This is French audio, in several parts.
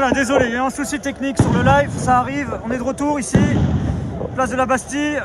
Voilà, désolé, il y a un souci technique sur le live, ça arrive. On est de retour ici, place de la Bastille.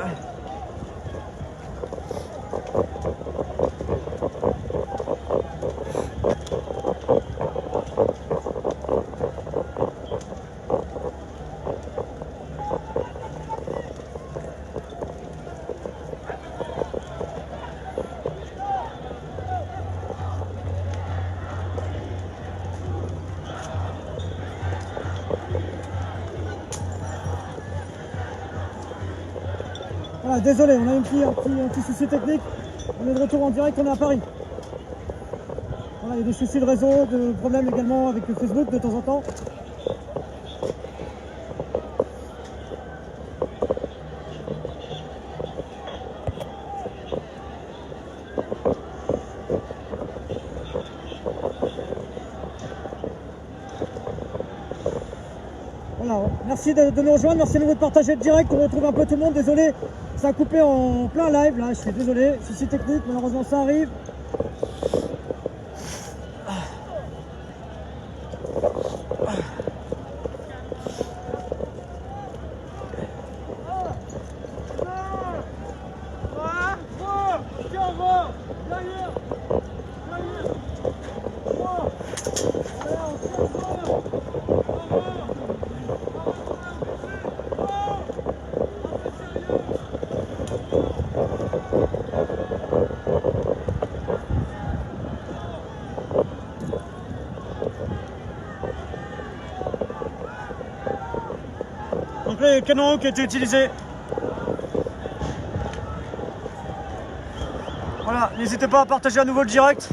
Voilà, désolé, on a un petit souci technique. On est de retour en direct, on est à Paris. Voilà, il y a des soucis de réseau, de problèmes également avec le Facebook de temps en temps. Voilà, merci de nous rejoindre, merci de nous partager le direct, on retrouve un peu tout le monde, désolé, ça a coupé en plein live, là, je suis désolé, souci technique, malheureusement ça arrive. Donc là, il y a le canon qui a été utilisé. Voilà, n'hésitez pas à partager à nouveau le direct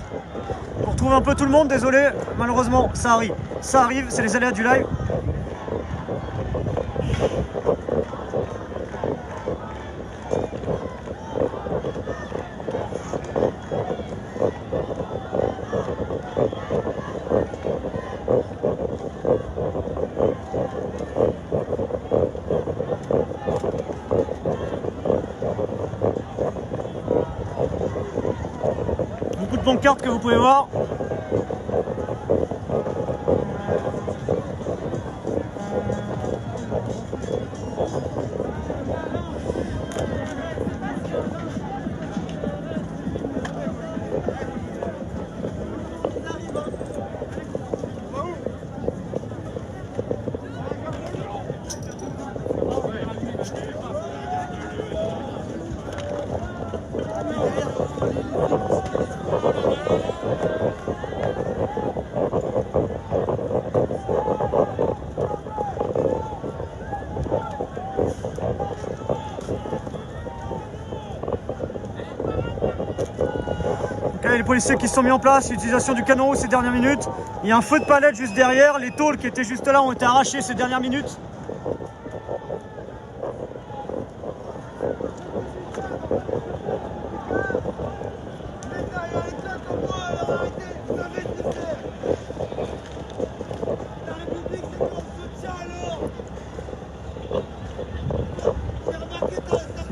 pour retrouver un peu tout le monde, désolé, malheureusement ça arrive. Ça arrive, c'est les aléas du live. Beaucoup de pancartes que vous pouvez voir. Okay, les policiers qui se sont mis en place, l'utilisation du canon ces dernières minutes. Il y a un feu de palette juste derrière, les tôles qui étaient juste là ont été arrachées ces dernières minutes.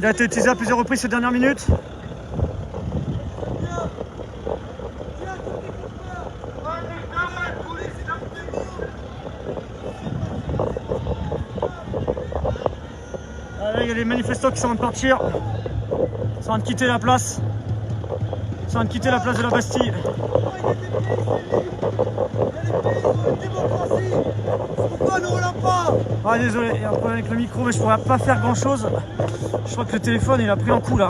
Il a été utilisé à plusieurs reprises ces dernières minutes. Là, il y a les manifestants qui sont en train de partir. Ils sont en train de quitter la place. Ils sont en train de quitter la place de la Bastille. Ah désolé, il y a un problème avec le micro mais je pourrais pas faire grand chose. Je crois que le téléphone il a pris un coup là.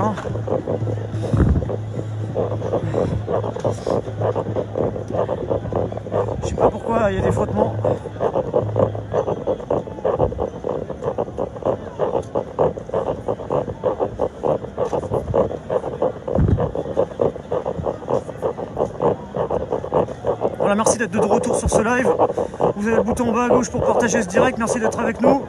Je sais pas pourquoi il y a des frottements. Voilà, merci d'être de retour sur ce live. Vous avez le bouton en bas à gauche pour partager ce direct. Merci d'être avec nous.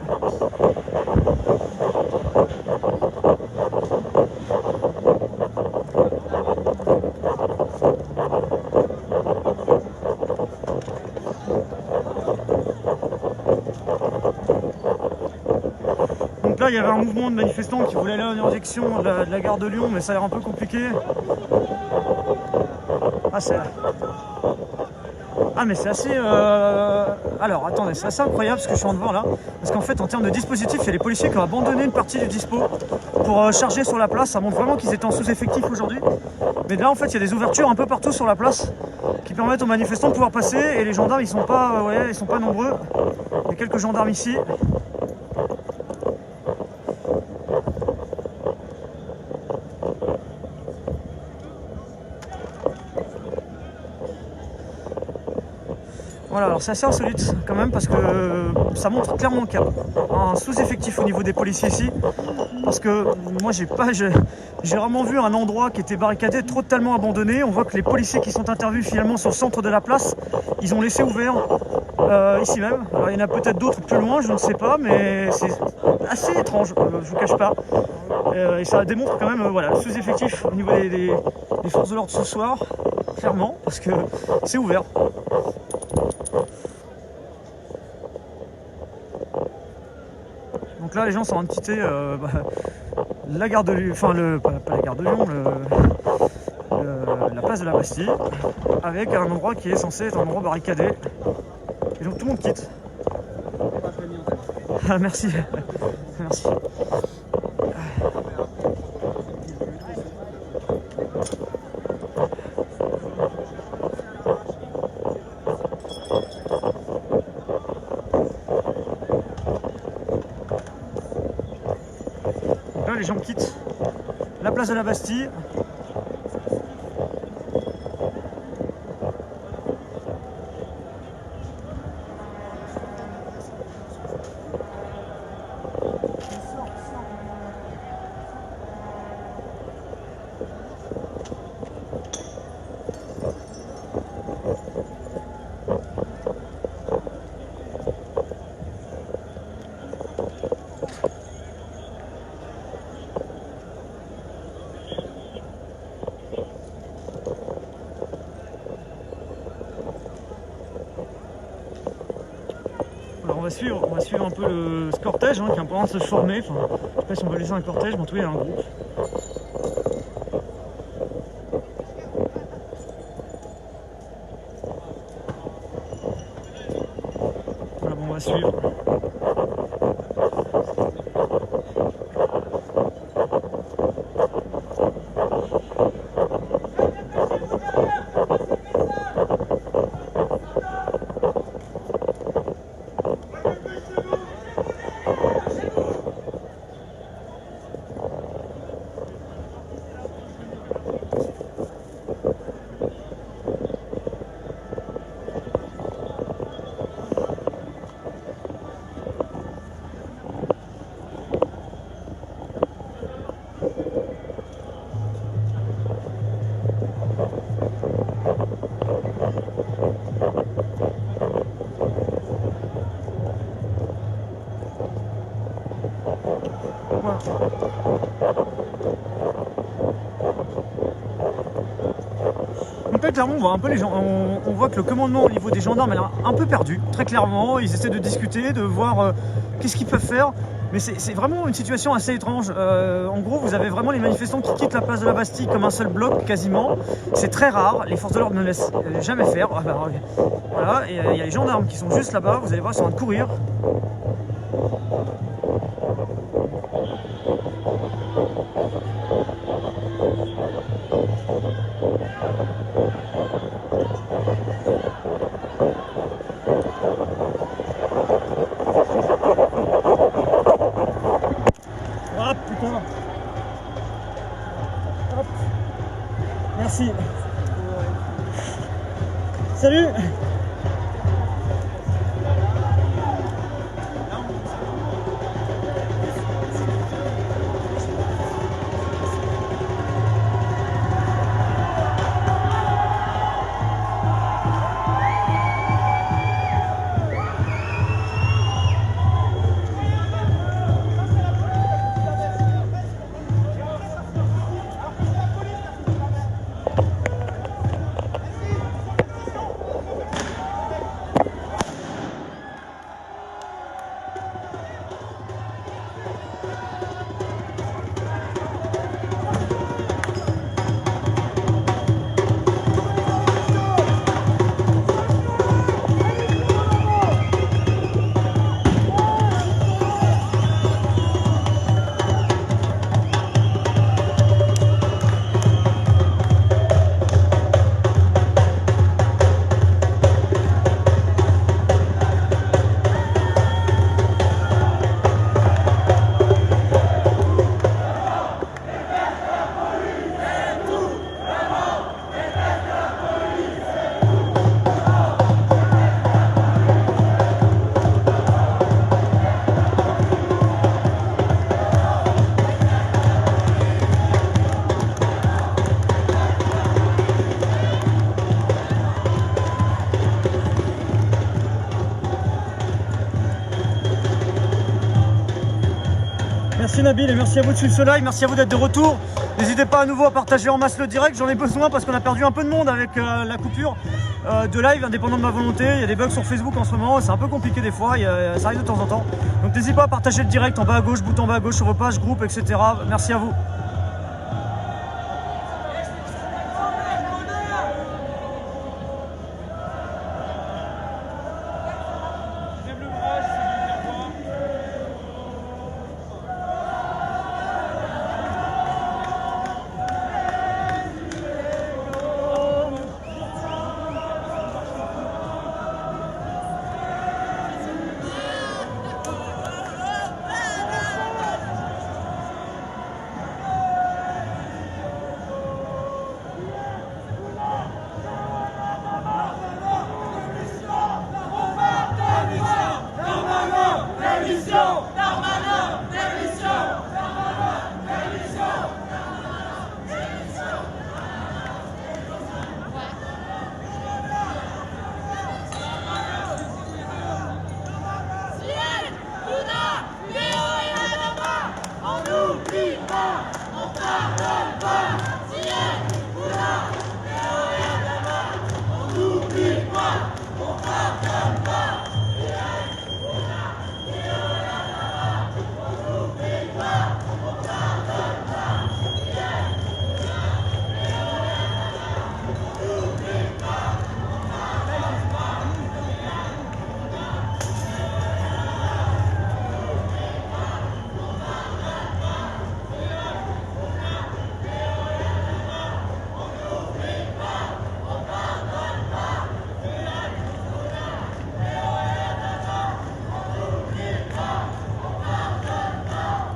Donc là, il y avait un mouvement de manifestants qui voulaient aller en direction de la gare de Lyon, mais ça a l'air un peu compliqué. Ah, c'est là. Ah mais c'est assez... Alors attendez, c'est assez incroyable ce que je suis en devant là. Parce qu'en fait en termes de dispositif, il y a les policiers qui ont abandonné une partie du dispo pour charger sur la place. Ça montre vraiment qu'ils étaient en sous-effectif aujourd'hui. Mais là en fait il y a des ouvertures un peu partout sur la place qui permettent aux manifestants de pouvoir passer. Et les gendarmes ils sont pas, ils sont pas nombreux. Il y a quelques gendarmes ici. Voilà, alors c'est assez insolite quand même parce que ça montre clairement qu'il y a un sous-effectif au niveau des policiers ici. Parce que moi j'ai vraiment vu un endroit qui était barricadé, totalement abandonné. On voit que les policiers qui sont intervenus finalement sur le centre de la place, ils ont laissé ouvert ici même. Alors, il y en a peut-être d'autres plus loin, je ne sais pas, mais c'est assez étrange, je vous cache pas. Et ça démontre quand même voilà, le sous-effectif au niveau des forces de l'ordre ce soir, clairement, parce que c'est ouvert. Donc là les gens sont en train de quitter la gare de Lyon, enfin pas la gare de Lyon, la place de la Bastille, avec un endroit qui est censé être un endroit barricadé. Et donc tout le monde quitte. Ah, merci. Merci. Donc là les gens quittent la place de la Bastille. Alors on va suivre un peu ce cortège qui est un peu en train de se former. Enfin, je sais pas si on va laisser un cortège, mais en tout cas il y a un groupe. Voilà, bon, on va suivre. Voilà. Donc là clairement on voit un peu les gens, on voit que le commandement au niveau des gendarmes est un peu perdu, très clairement. Ils essaient de discuter, de voir qu'est-ce qu'ils peuvent faire. Mais c'est vraiment une situation assez étrange. En gros, vous avez vraiment les manifestants qui quittent la place de la Bastille comme un seul bloc quasiment. C'est très rare, les forces de l'ordre ne laissent jamais faire. Voilà, et il y a les gendarmes qui sont juste là-bas, vous allez voir, ils sont en train de courir. Ah putain. Hop. Merci. Salut. merci Nabil et merci à vous de suivre ce live, merci à vous d'être de retour. N'hésitez pas à nouveau à partager en masse le direct, j'en ai besoin parce qu'on a perdu un peu de monde avec la coupure de live, indépendant de ma volonté. Il y a des bugs sur Facebook en ce moment, c'est un peu compliqué des fois, ça arrive de temps en temps. Donc n'hésitez pas à partager le direct en bas à gauche, bouton en bas à gauche sur vos pages, groupes, etc. Merci à vous.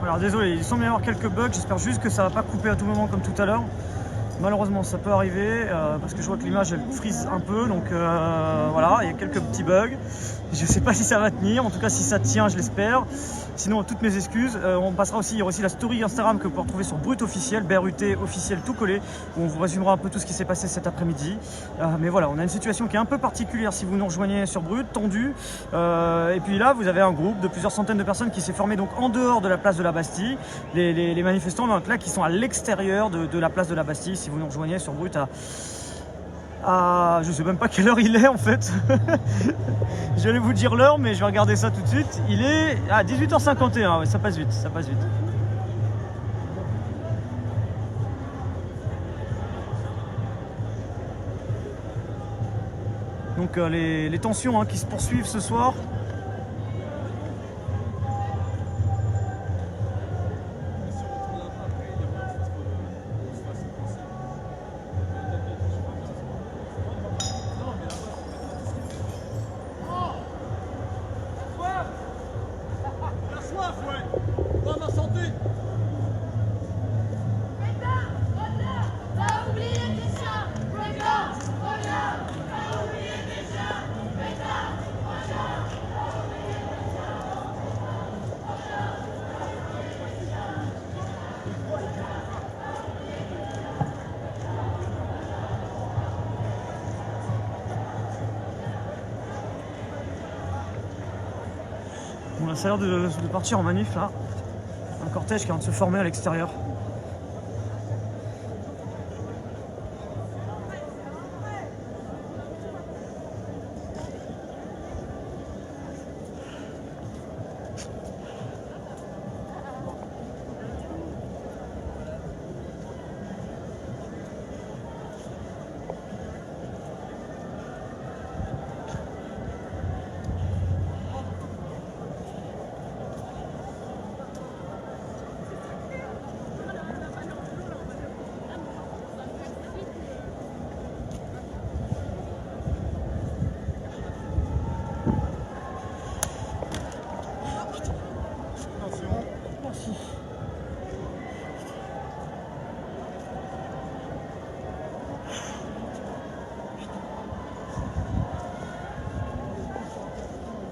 Alors désolé, il semble y avoir quelques bugs, j'espère juste que ça va pas couper à tout moment comme tout à l'heure. Malheureusement ça peut arriver parce que je vois que l'image elle frise un peu, donc voilà, il y a quelques petits bugs. Je sais pas si ça va tenir, en tout cas si ça tient je l'espère. Sinon toutes mes excuses. On passera aussi, il y aura aussi la story Instagram que vous pouvez retrouver sur Brut officiel, BRUT officiel tout collé, où on vous résumera un peu tout ce qui s'est passé cet après-midi. Mais voilà, on a une situation qui est un peu particulière si vous nous rejoignez sur Brut, tendue. Et puis là vous avez un groupe de plusieurs centaines de personnes qui s'est formé donc en dehors de la place de la Bastille. Les manifestants donc, là qui sont à l'extérieur de la place de la Bastille. Si vous nous rejoignez sur Brut je sais même pas quelle heure il est en fait. J'allais vous dire l'heure mais je vais regarder ça tout de suite. Il est à 18h51, ouais, ça passe vite, ça passe vite. Donc les tensions qui se poursuivent ce soir. Bon, ça a l'air de partir en manif là. Un cortège qui est en train de se former à l'extérieur.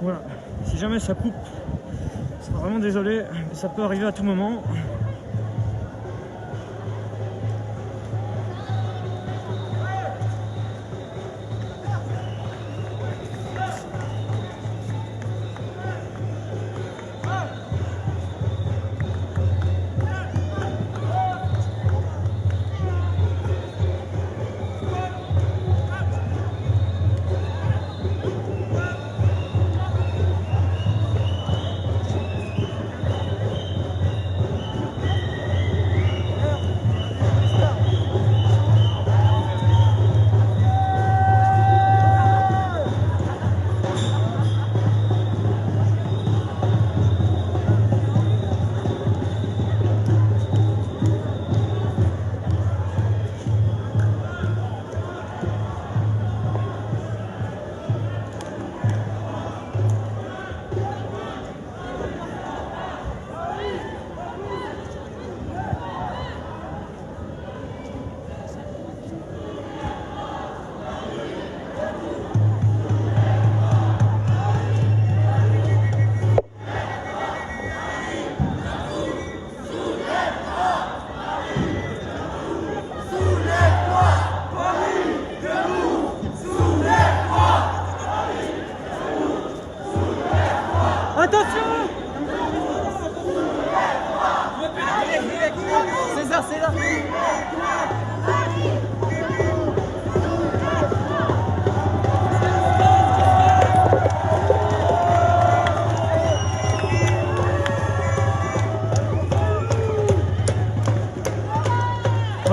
Voilà, si jamais ça coupe, je serai vraiment désolé, mais ça peut arriver à tout moment.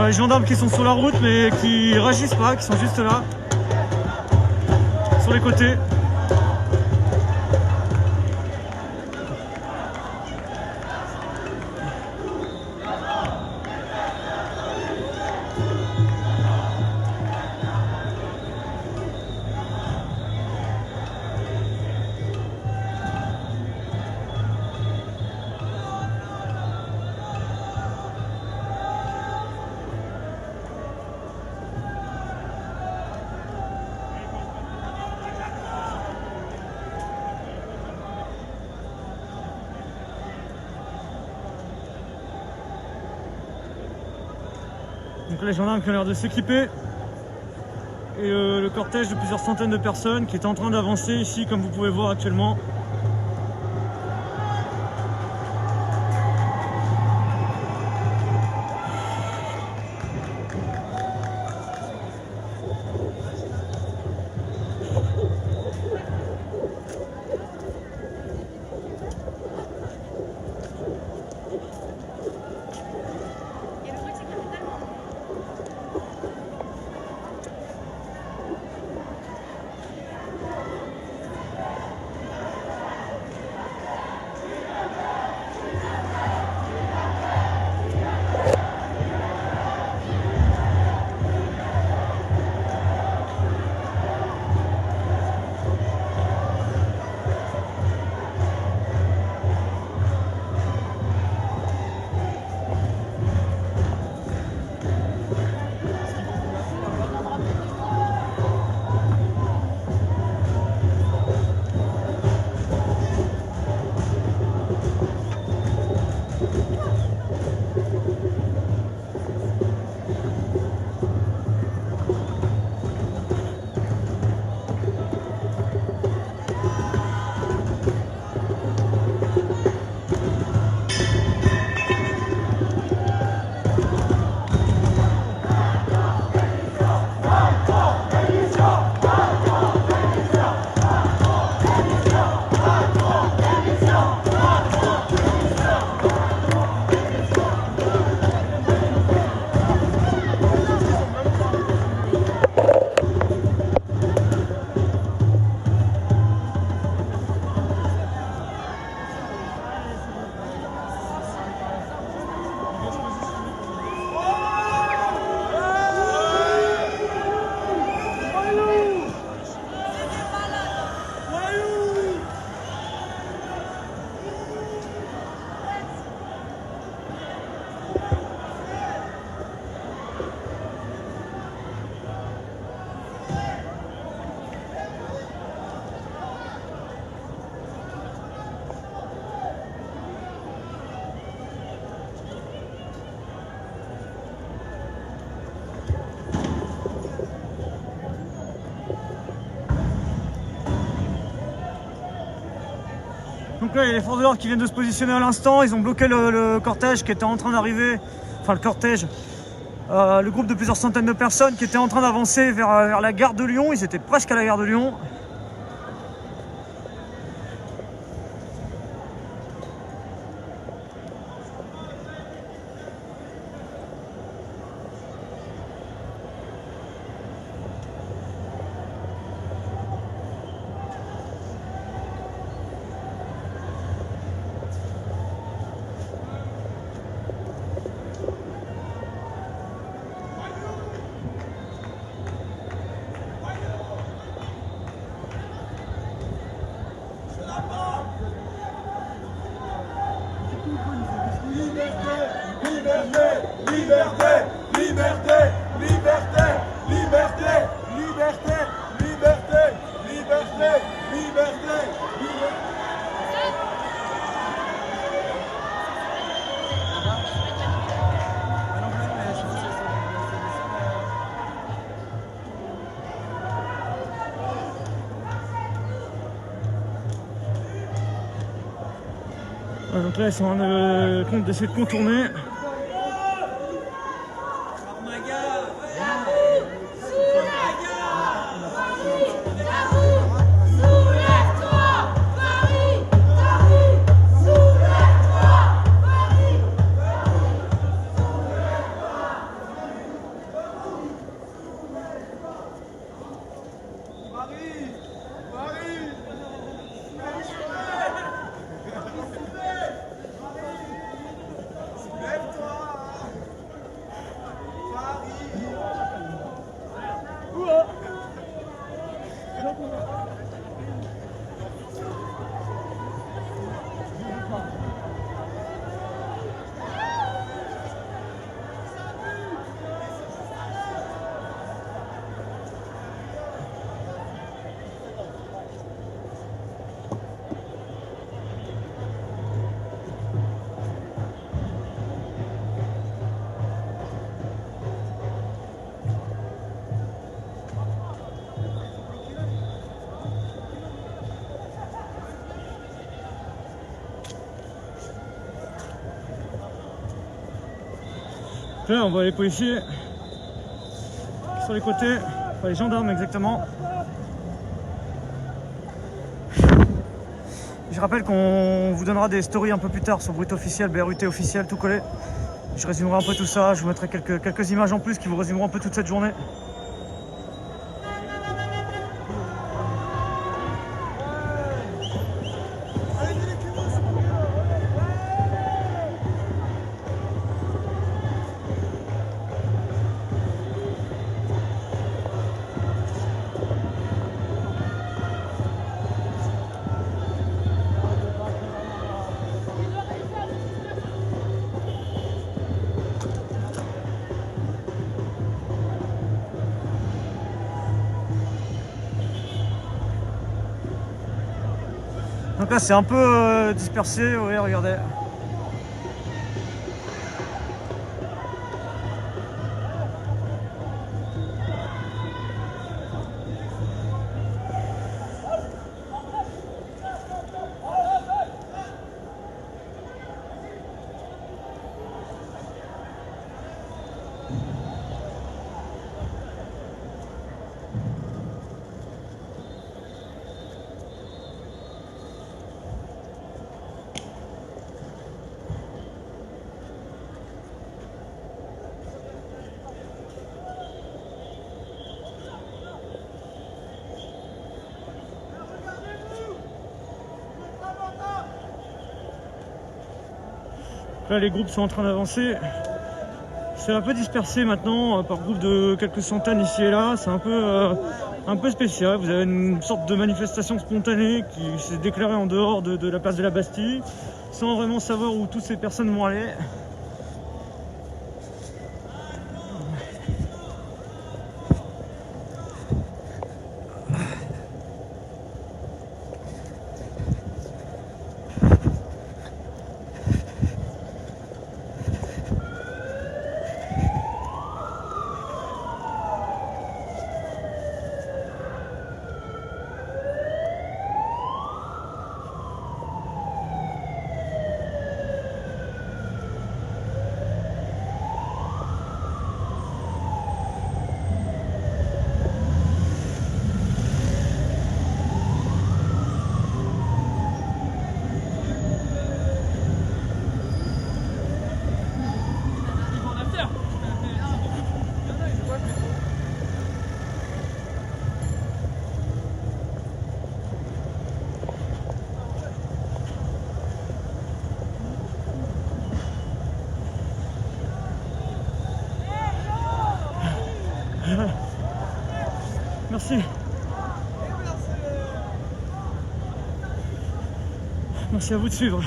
Les gendarmes qui sont sur la route mais qui réagissent pas, qui sont juste là, sur les côtés. Donc les gendarmes qui ont l'air de s'équiper et le cortège de plusieurs centaines de personnes qui est en train d'avancer ici comme vous pouvez voir actuellement. Donc là il y a les forces de l'ordre qui viennent de se positionner à l'instant, ils ont bloqué le cortège qui était en train d'arriver, enfin le cortège, le groupe de plusieurs centaines de personnes qui étaient en train d'avancer vers la gare de Lyon, ils étaient presque à la gare de Lyon. Donc là ils sont en train d'essayer de contourner. Là, on voit les policiers sur les côtés, enfin les gendarmes exactement. Je rappelle qu'on vous donnera des stories un peu plus tard sur Brut officiel, BRUT officiel, tout collé. Je résumerai un peu tout ça, je vous mettrai quelques images en plus qui vous résumeront un peu toute cette journée. Donc là c'est un peu dispersé, oui regardez. Là les groupes sont en train d'avancer. C'est un peu dispersé maintenant par groupe de quelques centaines ici et là. C'est un peu spécial. Vous avez une sorte de manifestation spontanée qui s'est déclarée en dehors de la place de la Bastille, sans vraiment savoir où toutes ces personnes vont aller. Merci. Merci à vous de suivre.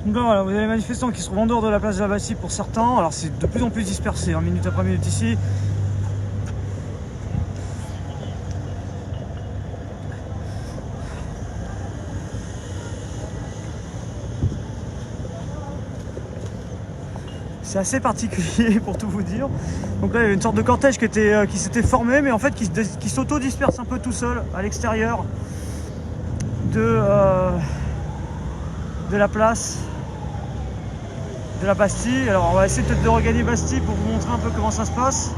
Donc là, voilà, vous avez les manifestants qui seront en dehors de la place de la Bastille pour certains. Alors c'est de plus en plus dispersé, hein, minute après minute ici. C'est assez particulier pour tout vous dire. Donc là il y avait une sorte de cortège qui s'était formé, mais en fait qui s'auto-disperse un peu tout seul à l'extérieur de la place de la Bastille. Alors on va essayer peut-être de regagner Bastille pour vous montrer un peu comment ça se passe.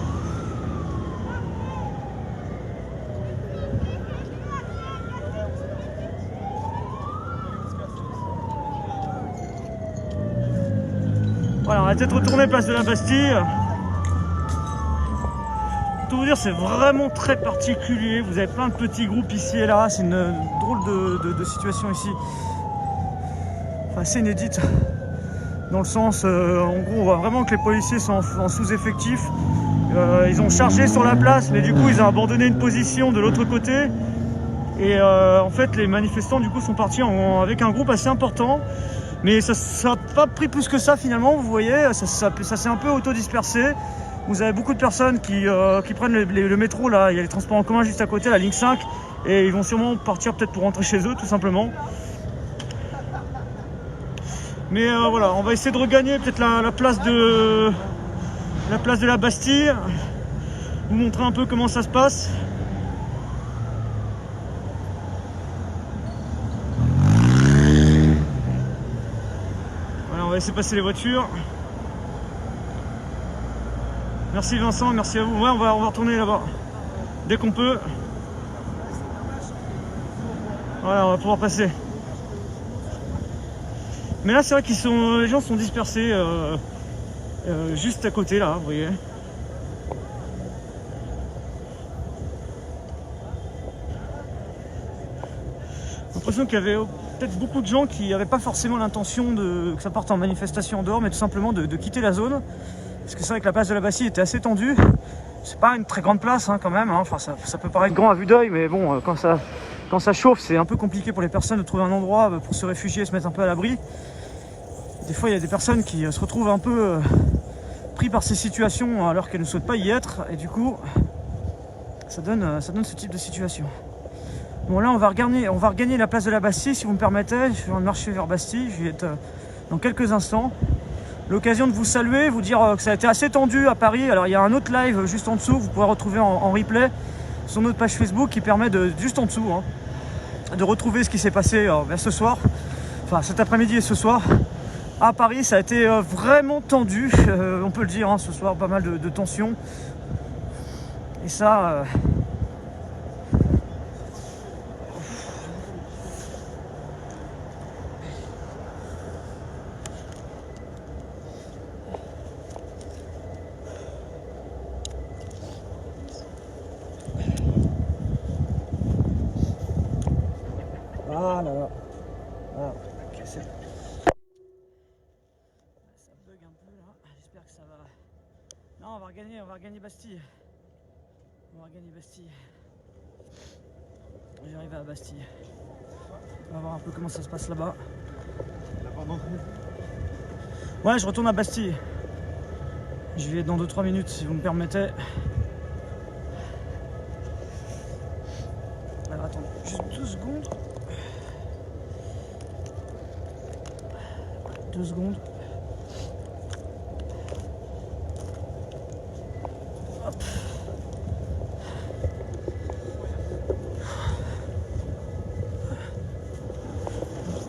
peut-être retourner place de la Bastille. Pour tout vous dire, c'est vraiment très particulier. Vous avez plein de petits groupes ici et là. C'est une drôle de situation ici. Enfin, c'est inédite. Dans le sens, en gros, on voit vraiment que les policiers sont en sous-effectif. Ils ont chargé sur la place, mais du coup, ils ont abandonné une position de l'autre côté. Et en fait, les manifestants, du coup, sont partis avec un groupe assez important. Mais ça n'a pas pris plus que ça, finalement. Vous voyez, ça s'est un peu auto-dispersé. Vous avez beaucoup de personnes qui prennent le métro, là. Il y a les transports en commun juste à côté, la ligne 5. Et ils vont sûrement partir peut-être pour rentrer chez eux, tout simplement. Mais voilà, on va essayer de regagner peut-être la place de la Bastille. Vous montrer un peu comment ça se passe. Voilà, on va laisser passer les voitures. Merci Vincent, merci à vous. Ouais, on va retourner là-bas dès qu'on peut. Voilà, on va pouvoir passer. Mais là, c'est vrai que les gens sont dispersés juste à côté, là, vous voyez. J'ai l'impression qu'il y avait peut-être beaucoup de gens qui n'avaient pas forcément l'intention que ça parte en manifestation en dehors, mais tout simplement de quitter la zone. Parce que c'est vrai que la place de la Bastille était assez tendue. C'est pas une très grande place quand même, hein. Enfin, ça peut paraître grand à vue d'œil, mais bon, quand ça chauffe, c'est un peu compliqué pour les personnes de trouver un endroit pour se réfugier et se mettre un peu à l'abri. Des fois, il y a des personnes qui se retrouvent un peu pris par ces situations alors qu'elles ne souhaitent pas y être, et du coup, ça donne ce type de situation. Bon, là, on va regagner la place de la Bastille, si vous me permettez. Je vais marcher vers Bastille, je vais être dans quelques instants. L'occasion de vous saluer, vous dire que ça a été assez tendu à Paris. Alors il y a un autre live juste en dessous, vous pourrez retrouver en replay sur notre page Facebook qui permet juste en dessous, de retrouver ce qui s'est passé ce soir, enfin cet après-midi et ce soir. À Paris, ça a été vraiment tendu, on peut le dire, ce soir, pas mal de tensions. Et ça... Ah là là. Ah, ok, c'est... Ça bug un peu là. J'espère que ça va. Non, on va regagner Bastille. On va regagner Bastille. J'arrive à Bastille. On va voir un peu comment ça se passe là-bas. Ouais, je retourne à Bastille. Je vais dans 2-3 minutes si vous me permettez. Alors attendez, juste 2 secondes. 2 secondes. Hop.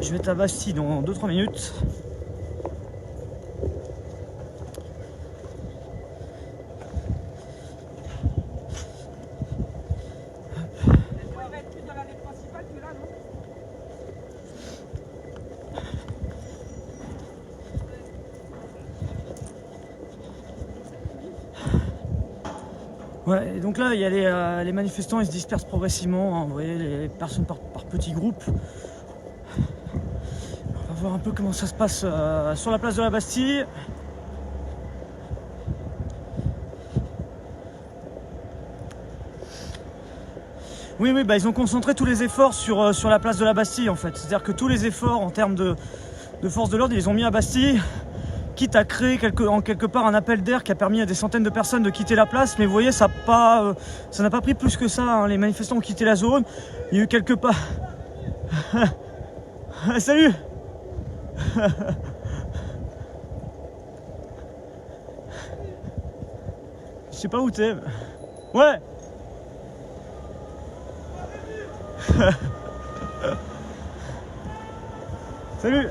Je vais être à Bastille dans 2-3 minutes. Ouais, et donc là, il y a les manifestants, ils se dispersent progressivement, vous voyez, les personnes par petits groupes. On va voir un peu comment ça se passe sur la place de la Bastille. Oui, ils ont concentré tous les efforts sur la place de la Bastille, en fait. C'est-à-dire que tous les efforts en termes de force de l'ordre, ils les ont mis à Bastille. Quitte à créer quelque part un appel d'air qui a permis à des centaines de personnes de quitter la place. Mais vous voyez, ça n'a pas pris plus que ça. Les manifestants ont quitté la zone. Il y a eu quelques pas. Salut. Je sais pas où t'es. Ouais. Salut.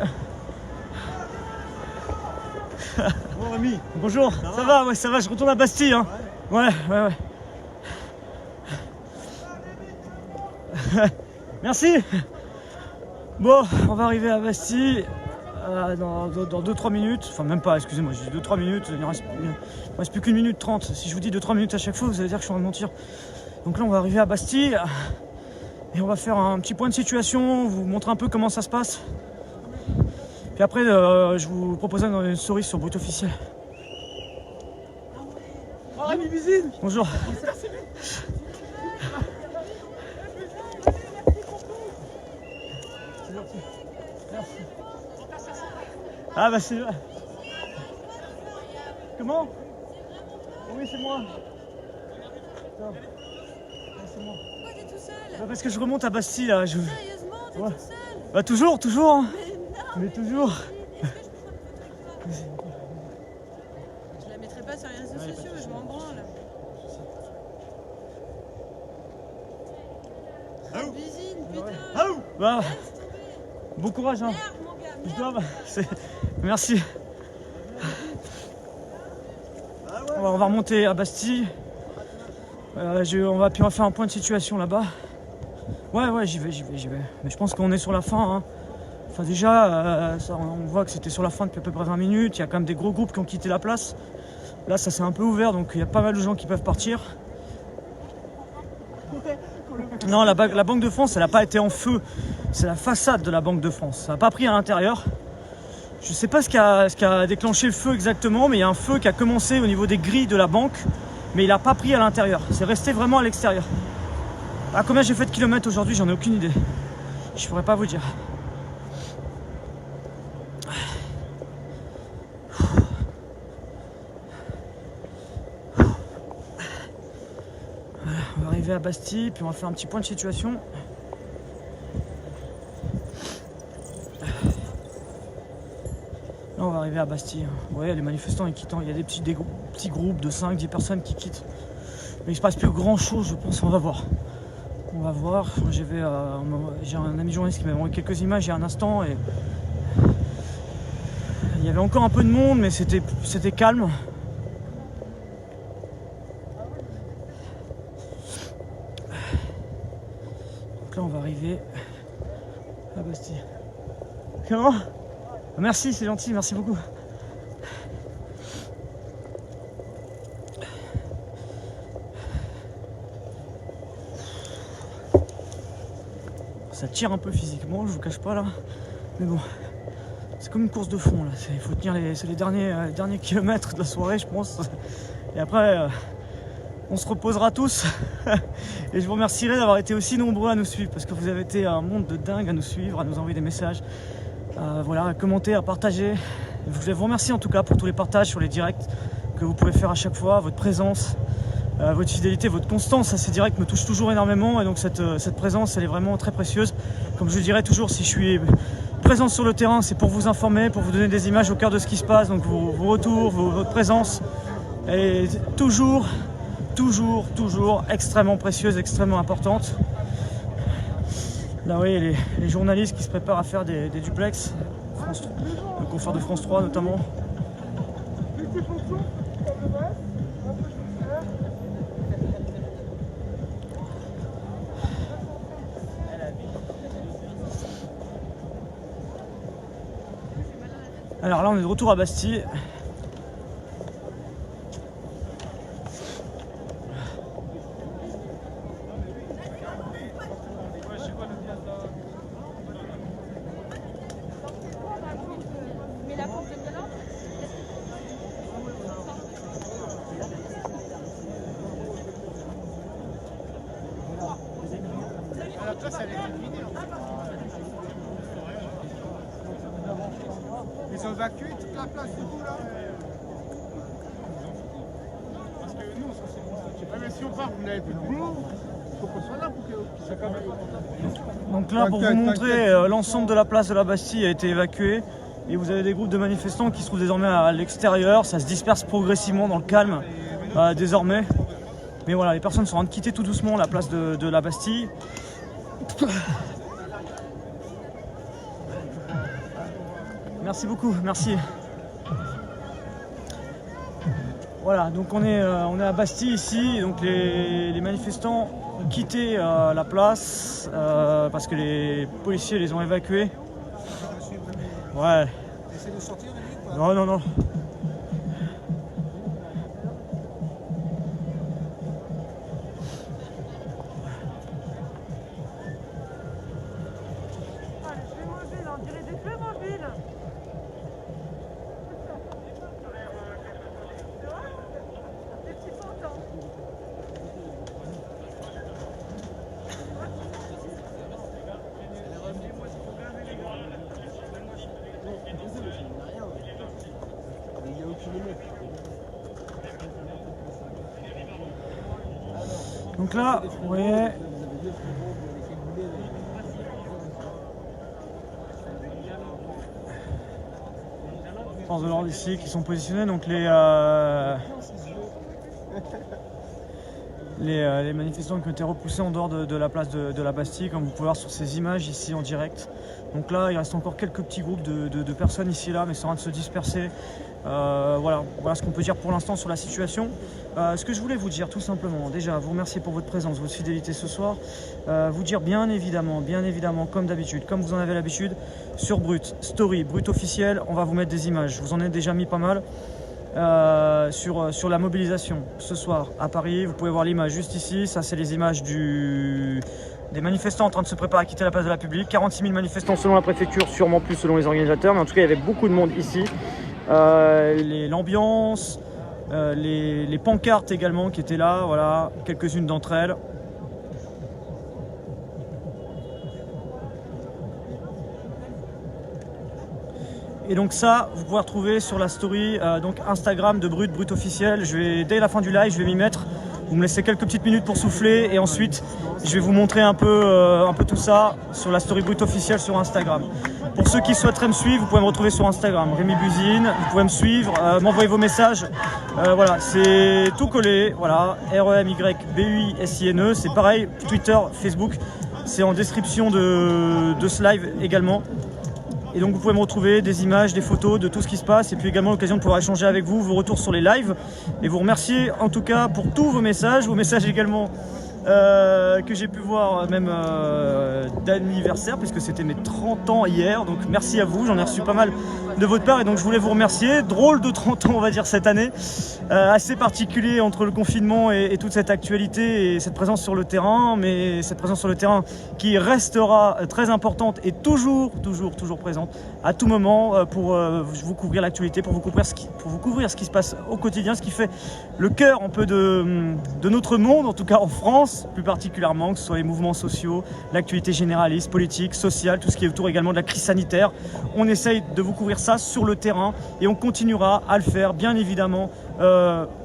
Bon Rémi. Bonjour, ça va, ouais, ça va, je retourne à Bastille. Hein. Ouais. Merci. Bon, on va arriver à Bastille. dans 2-3 minutes, enfin même pas, excusez-moi, j'ai dit 2-3 minutes, il ne reste plus qu'1 minute 30. Si je vous dis 2-3 minutes à chaque fois, vous allez dire que je suis en train de mentir. Donc là, on va arriver à Bastille et on va faire un petit point de situation, vous montrer un peu comment ça se passe. Puis après, je vous proposerai une story sur Brut Officiel. Oh, Rémi Bizine. Bonjour. Merci. Ah bah c'est vrai. Comment? Oui, c'est moi. Attends. Ouais, c'est moi. Pourquoi t'es tout seul? Bah parce que je remonte à Bastille là. Sérieusement, t'es Ouais. tout seul? Bah toujours, toujours. Hein. Mais non! Mais toujours. Est-ce que je peux prendre une photo avec toi? Je la mettrai pas sur les réseaux sociaux, je m'en branle. Busine, putain! Bah, Laisse tomber! bon courage hein. Merde, mon gars, Je merde! dois- Merci. On va remonter à Bastille. On va faire un point de situation là-bas. Ouais, j'y vais. Mais je pense qu'on est sur la fin. Hein. Enfin déjà, on voit que c'était sur la fin depuis à peu près 20 minutes. Il y a quand même des gros groupes qui ont quitté la place. Là, ça s'est un peu ouvert, donc il y a pas mal de gens qui peuvent partir. Non, la Banque de France, elle n'a pas été en feu. C'est la façade de la Banque de France. Ça n'a pas pris à l'intérieur. Je ne sais pas ce qui a déclenché le feu exactement, mais il y a un feu qui a commencé au niveau des grilles de la banque, mais il n'a pas pris à l'intérieur. C'est resté vraiment à l'extérieur. À combien j'ai fait de kilomètres aujourd'hui, j'en ai aucune idée. Je ne pourrais pas vous dire. Voilà, on va arriver à Bastille, puis on va faire un petit point de situation. Là, on va arriver à Bastille. Ouais, les manifestants ils quittent. Il y a des petits groupes de 5-10 personnes qui quittent. Mais il se passe plus grand chose, je pense. On va voir. On va voir. J'ai un ami journaliste qui m'a envoyé quelques images il y a un instant. Et il y avait encore un peu de monde, mais c'était calme. Donc là, on va arriver à Bastille. Comment ? Merci, c'est gentil, merci beaucoup. Ça tire un peu physiquement, je vous cache pas là. Mais bon, c'est comme une course de fond là. Il faut tenir les derniers kilomètres de la soirée, je pense. Et après, on se reposera tous. Et je vous remercierai d'avoir été aussi nombreux à nous suivre, parce que vous avez été un monde de dingue à nous suivre, à nous envoyer des messages. Voilà, à commenter, à partager. Je voulais vous remercier en tout cas pour tous les partages sur les directs que vous pouvez faire à chaque fois, votre présence, votre fidélité, votre constance à ces directs me touche toujours énormément, et donc cette présence elle est vraiment très précieuse. Comme je le dirais toujours, si je suis présent sur le terrain, c'est pour vous informer, pour vous donner des images au cœur de ce qui se passe, donc vos retours, votre présence est toujours extrêmement précieuse, extrêmement importante. Là, oui, les journalistes qui se préparent à faire des duplex, le confrère de France 3 notamment. Alors là, on est de retour à Bastille. La place, elle est vidée. Ils ont évacué toute la place, du coup, là. Parce que nous, on s'en sait. Mais si on part, vous n'avez plus de boulot. Il faut qu'on soit là pour que ça quand même. Donc là, pour vous montrer, l'ensemble de la place de la Bastille a été évacué. Et vous avez des groupes de manifestants qui se trouvent désormais à l'extérieur. Ça se disperse progressivement dans le calme, désormais. Mais voilà, les personnes sont en train de quitter tout doucement la place de la Bastille. Merci beaucoup, merci. Voilà, donc on est à Bastille ici, donc les manifestants ont quitté la place parce que les policiers les ont évacués. Ouais, essaie de sortir lui ou pas? Non, non, non. Ah, les feux mobiles, on dirait des feux mobiles. Des petits photos. Il n'y a aucune limite. Donc là, vous voyez, forces de l'ordre ici qui sont positionnés. Donc les manifestants qui ont été repoussés en dehors de la place de la Bastille, comme vous pouvez voir sur ces images ici en direct. Donc là, il reste encore quelques petits groupes de personnes ici là, mais c'est en train de se disperser. Voilà ce qu'on peut dire pour l'instant sur la situation. Ce que je voulais vous dire tout simplement, déjà vous remercier pour votre présence, votre fidélité ce soir. Vous dire bien évidemment, comme d'habitude, comme vous en avez l'habitude, sur Brut, Story, Brut officiel, on va vous mettre des images. Je vous en ai déjà mis pas mal. Sur la mobilisation ce soir à Paris, vous pouvez voir l'image juste ici, ça c'est les images des manifestants en train de se préparer à quitter la place de la République. 46 000 manifestants selon la préfecture, sûrement plus selon les organisateurs, mais en tout cas il y avait beaucoup de monde ici. L'ambiance, les pancartes également qui étaient là, voilà, quelques-unes d'entre elles. Et donc ça, vous pouvez retrouver sur la story donc Instagram de Brut officiel. Dès la fin du live, je vais m'y mettre. Vous me laissez quelques petites minutes pour souffler et ensuite je vais vous montrer un peu tout ça sur la story Brut officiel sur Instagram. Pour ceux qui souhaiteraient me suivre, vous pouvez me retrouver sur Instagram, Rémi Buzine. Vous pouvez me suivre, m'envoyer vos messages. Voilà, c'est tout collé. Voilà, REMYBUISINE. C'est pareil, Twitter, Facebook. C'est en description de ce live également. Et donc vous pouvez me retrouver des images, des photos de tout ce qui se passe et puis également l'occasion de pouvoir échanger avec vous, vos retours sur les lives et vous remercier en tout cas pour tous vos messages également que j'ai pu voir même d'anniversaire puisque c'était mes 30 ans hier, donc merci à vous, j'en ai reçu pas mal de votre part et donc je voulais vous remercier. Drôle de 30 ans on va dire cette année, assez particulier entre le confinement et toute cette actualité et cette présence sur le terrain, mais cette présence sur le terrain qui restera très importante et toujours présente à tout moment pour vous couvrir l'actualité, pour vous couvrir ce qui se passe au quotidien, ce qui fait le cœur un peu de notre monde, en tout cas en France plus particulièrement, que ce soit les mouvements sociaux, l'actualité généraliste, politique, sociale, tout ce qui est autour également de la crise sanitaire. On essaye de vous couvrir ça sur le terrain et on continuera à le faire bien évidemment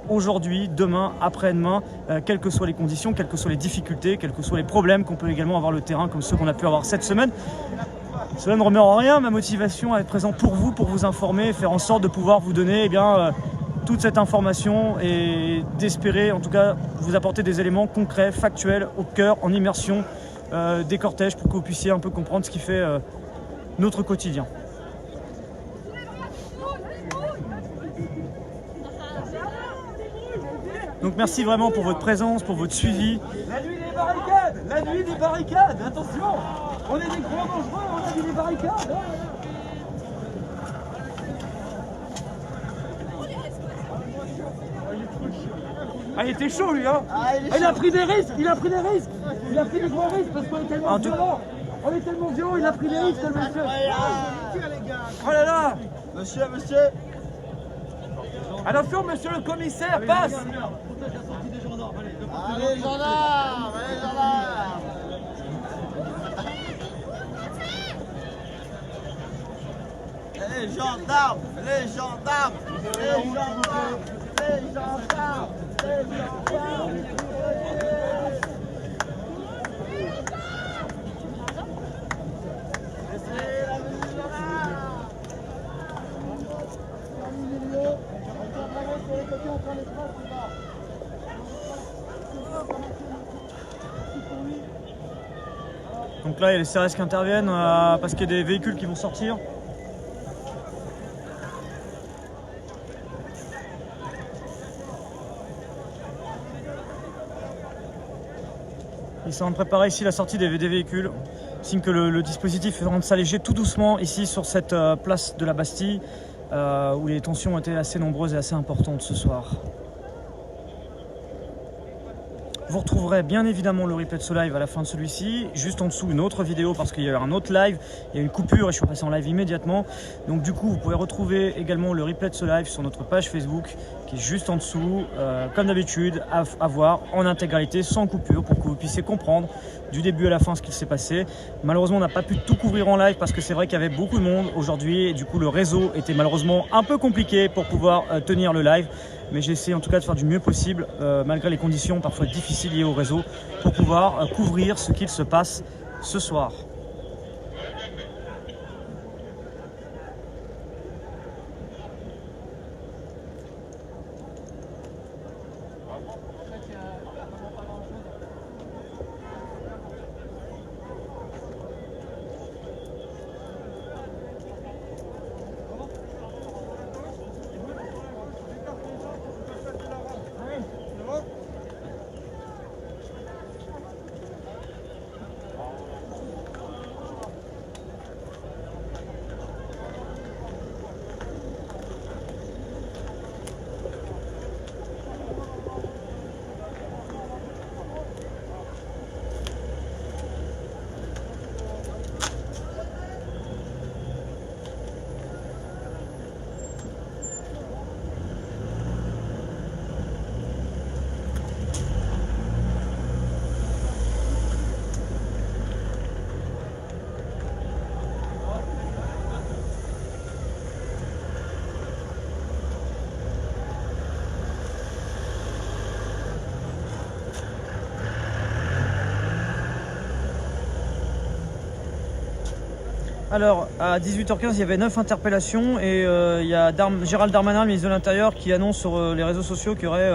aujourd'hui, demain, après-demain, quelles que soient les conditions, quelles que soient les difficultés, quels que soient les problèmes qu'on peut également avoir le terrain comme ceux qu'on a pu avoir cette semaine. Cela ne remet en rien ma motivation à être présent pour vous informer et faire en sorte de pouvoir vous donner toute cette information et d'espérer en tout cas vous apporter des éléments concrets, factuels, au cœur, en immersion des cortèges pour que vous puissiez un peu comprendre ce qui fait notre quotidien. Donc merci vraiment pour votre présence, pour votre suivi. La nuit des barricades, attention, on est des gros dangereux, on a vu des barricades. Ah, il était chaud lui, hein. Il a pris des risques, il a pris des gros risques parce qu'on est tellement violent. On est tellement violent, il a pris des risques le monsieur. Oh là là. Monsieur. Attention monsieur le commissaire, passe. Allez, gendarmes. Les gendarmes. Donc là il y a les CRS qui interviennent parce qu'il y a des véhicules qui vont sortir. Ils sont en train de préparer ici la sortie des véhicules. signe que le dispositif est en train de s'alléger tout doucement ici sur cette place de la Bastille où les tensions étaient assez nombreuses et assez importantes ce soir. Vous retrouverez bien évidemment le replay de ce live à la fin de celui-ci, juste en dessous une autre vidéo parce qu'il y a eu un autre live, il y a une coupure et je suis passé en live immédiatement. Donc du coup vous pouvez retrouver également le replay de ce live sur notre page Facebook qui est juste en dessous, comme d'habitude, à voir en intégralité sans coupure pour que vous puissiez comprendre du début à la fin ce qu'il s'est passé. Malheureusement on n'a pas pu tout couvrir en live parce que c'est vrai qu'il y avait beaucoup de monde aujourd'hui et du coup le réseau était malheureusement un peu compliqué pour pouvoir tenir le live. Mais j'ai essayé en tout cas de faire du mieux possible, malgré les conditions parfois difficiles liées au réseau, pour pouvoir couvrir ce qu'il se passe ce soir. Alors, à 18h15, il y avait 9 interpellations et il y a Gérald Darmanin, le ministre de l'Intérieur, qui annonce sur les réseaux sociaux qu'il y aurait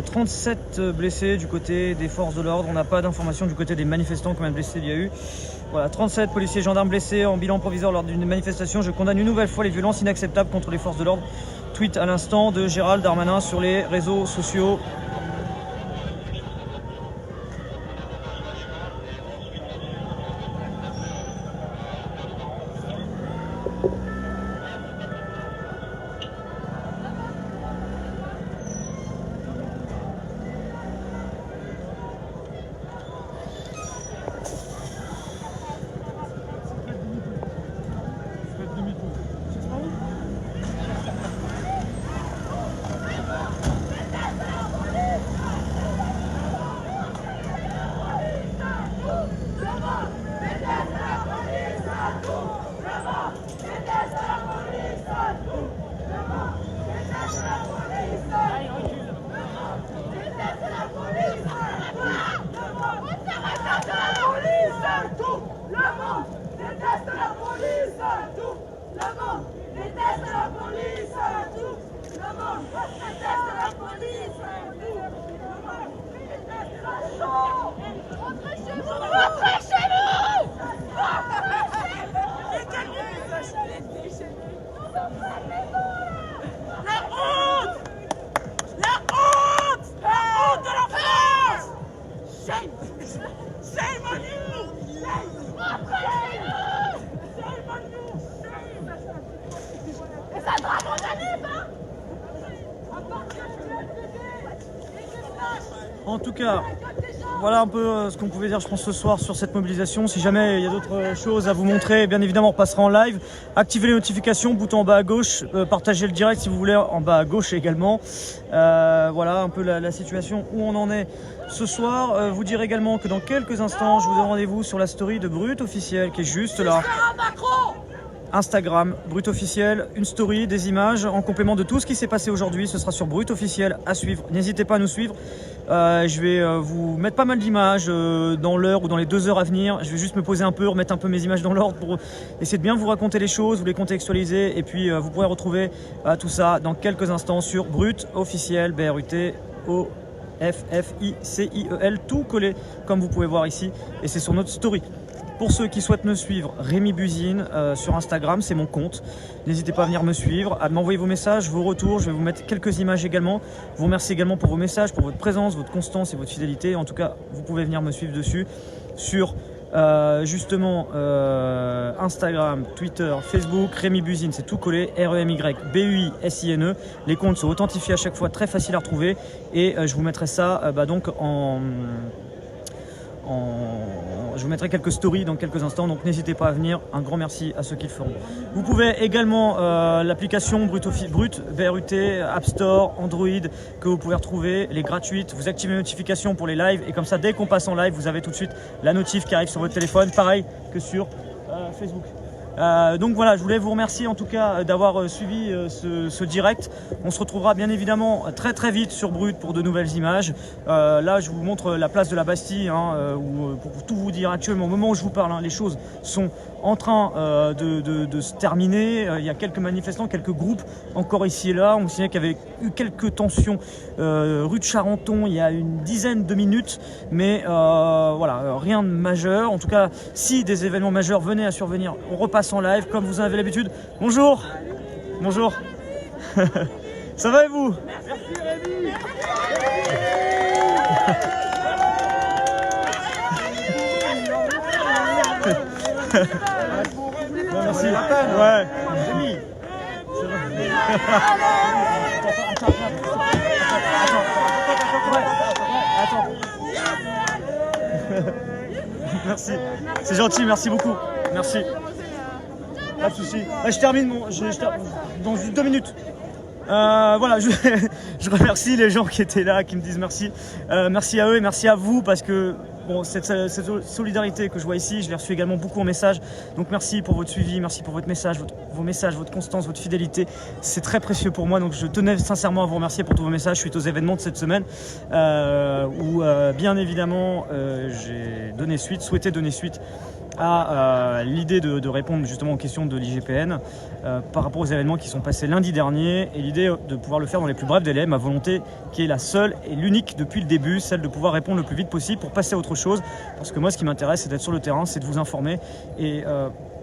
37 blessés du côté des forces de l'ordre. On n'a pas d'informations du côté des manifestants combien de blessés il y a eu. Voilà, 37 policiers et gendarmes blessés en bilan provisoire lors d'une manifestation. Je condamne une nouvelle fois les violences inacceptables contre les forces de l'ordre. Tweet à l'instant de Gérald Darmanin sur les réseaux sociaux. En tout cas, voilà un peu ce qu'on pouvait dire, je pense, ce soir sur cette mobilisation. Si jamais il y a d'autres choses à vous montrer, bien évidemment, on repassera en live. Activez les notifications, bouton en bas à gauche, partagez le direct si vous voulez, en bas à gauche également. Voilà un peu la situation où on en est ce soir. Vous dire également que dans quelques instants, je vous donne rendez-vous sur la story de Brut Officiel qui est juste là. Instagram, Brut Officiel, une story, des images en complément de tout ce qui s'est passé aujourd'hui. Ce sera sur Brut Officiel à suivre. N'hésitez pas à nous suivre. Je vais vous mettre pas mal d'images dans l'heure ou dans les 2 heures à venir. Je vais juste me poser un peu, remettre un peu mes images dans l'ordre pour essayer de bien vous raconter les choses, vous les contextualiser. Et puis vous pourrez retrouver tout ça dans quelques instants sur Brut Officiel, BRUTOFFICIEL, tout collé comme vous pouvez voir ici. Et c'est sur notre story. Pour ceux qui souhaitent me suivre, Rémi Buzine sur Instagram, c'est mon compte. N'hésitez pas à venir me suivre, à m'envoyer vos messages, vos retours. Je vais vous mettre quelques images également. Je vous remercie également pour vos messages, pour votre présence, votre constance et votre fidélité. En tout cas, vous pouvez venir me suivre dessus sur justement Instagram, Twitter, Facebook, Rémi Buzine, c'est tout collé, REMY-BUISINE. Les comptes sont authentifiés à chaque fois, très facile à retrouver, et je vous mettrai ça donc je vous mettrai quelques stories dans quelques instants, donc n'hésitez pas à venir. Un grand merci à ceux qui le feront. Vous pouvez également l'application Brut, BRUT, App Store, Android, que vous pouvez retrouver, elle est gratuite. Vous activez les notifications pour les lives, et comme ça, dès qu'on passe en live, vous avez tout de suite la notif qui arrive sur votre téléphone, pareil que sur Facebook. Donc voilà, je voulais vous remercier en tout cas d'avoir suivi ce direct. On se retrouvera bien évidemment très vite sur Brut pour de nouvelles images. Là, je vous montre la place de la Bastille, où, pour tout vous dire actuellement, au moment où je vous parle, les choses sont en train de se terminer. Il y a quelques manifestants, quelques groupes encore ici et là. On me signale qu'il y avait eu quelques tensions rue de Charenton il y a une dizaine de minutes, mais voilà, rien de majeur. En tout cas, si des événements majeurs venaient à survenir, on repasse en live comme vous en avez l'habitude. Bonjour. Bonjour. Ça va et vous? Merci Rémi. Merci. Ouais. Rémi. Attends. Merci. C'est gentil, merci beaucoup. Merci. Pas de soucis. Je termine dans 2 minutes. Voilà, je remercie les gens qui étaient là, qui me disent merci. Merci à eux et merci à vous, parce que bon, cette solidarité que je vois ici, je l'ai reçue également beaucoup en message. Donc merci pour votre suivi, merci pour votre message, vos messages, votre constance, votre fidélité. C'est très précieux pour moi, donc je tenais sincèrement à vous remercier pour tous vos messages suite aux événements de cette semaine, où bien évidemment j'ai souhaité donner suite à l'idée de répondre justement aux questions de l'IGPN par rapport aux événements qui sont passés lundi dernier, et l'idée de pouvoir le faire dans les plus brefs délais, ma volonté qui est la seule et l'unique depuis le début, celle de pouvoir répondre le plus vite possible pour passer à autre chose, parce que moi ce qui m'intéresse c'est d'être sur le terrain, c'est de vous informer, et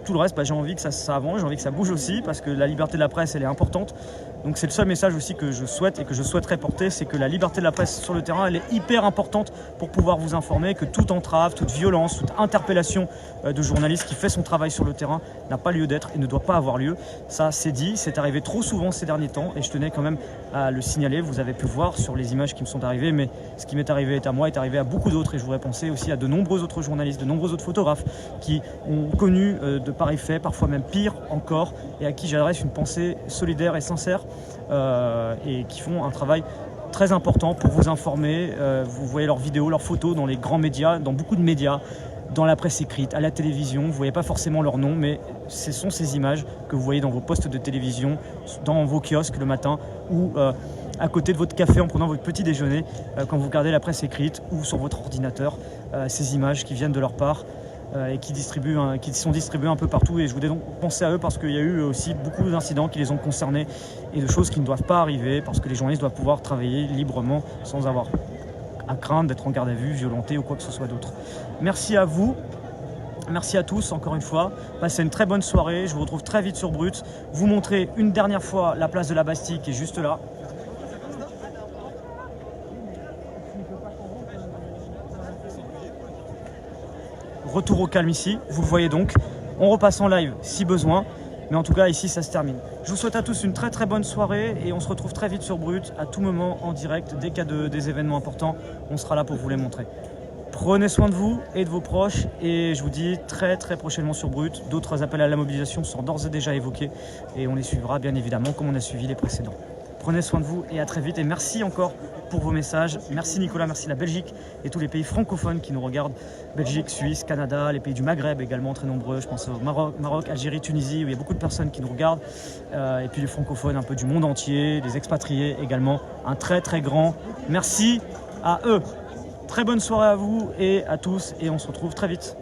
tout le reste, j'ai envie que ça avance, j'ai envie que ça bouge aussi, parce que la liberté de la presse elle est importante. Donc c'est le seul message aussi que je souhaite et que je souhaiterais porter, c'est que la liberté de la presse sur le terrain elle est hyper importante pour pouvoir vous informer, que toute entrave, toute violence, toute interpellation de journaliste qui fait son travail sur le terrain n'a pas lieu d'être et ne doit pas avoir lieu. Ça c'est dit, c'est arrivé trop souvent ces derniers temps, et je tenais quand même à le signaler. Vous avez pu voir sur les images qui me sont arrivées, mais ce qui m'est arrivé est à moi, est arrivé à beaucoup d'autres, et je voudrais penser aussi à de nombreux autres journalistes, de nombreux autres photographes qui ont connu de pareils faits, parfois même pire encore, et à qui j'adresse une pensée solidaire et sincère, et qui font un travail très important pour vous informer. Vous voyez leurs vidéos, leurs photos dans les grands médias, dans beaucoup de médias, dans la presse écrite, à la télévision. Vous ne voyez pas forcément leur nom, mais ce sont ces images que vous voyez dans vos postes de télévision, dans vos kiosques le matin, ou à côté de votre café en prenant votre petit déjeuner, quand vous regardez la presse écrite, ou sur votre ordinateur. Ces images qui viennent de leur part et qui sont distribuées un peu partout, et je voulais donc penser à eux parce qu'il y a eu aussi beaucoup d'incidents qui les ont concernés et de choses qui ne doivent pas arriver, parce que les journalistes doivent pouvoir travailler librement sans avoir à craindre d'être en garde à vue, violenté ou quoi que ce soit d'autre. Merci à vous, merci à tous encore une fois, passez une très bonne soirée, je vous retrouve très vite sur Brut, vous montrer une dernière fois la place de la Bastille qui est juste là. Retour au calme ici, vous le voyez donc, on repasse en live si besoin, mais en tout cas ici ça se termine. Je vous souhaite à tous une très bonne soirée, et on se retrouve très vite sur Brut, à tout moment en direct, dès qu'il y a des événements importants, on sera là pour vous les montrer. Prenez soin de vous et de vos proches, et je vous dis très prochainement sur Brut, d'autres appels à la mobilisation sont d'ores et déjà évoqués, et on les suivra bien évidemment comme on a suivi les précédents. Prenez soin de vous et à très vite, et merci encore pour vos messages. Merci Nicolas, merci la Belgique et tous les pays francophones qui nous regardent. Belgique, Suisse, Canada, les pays du Maghreb également très nombreux. Je pense au Maroc, Algérie, Tunisie, où il y a beaucoup de personnes qui nous regardent. Et puis les francophones un peu du monde entier, les expatriés également. Un très grand merci à eux. Très bonne soirée à vous et à tous, et on se retrouve très vite.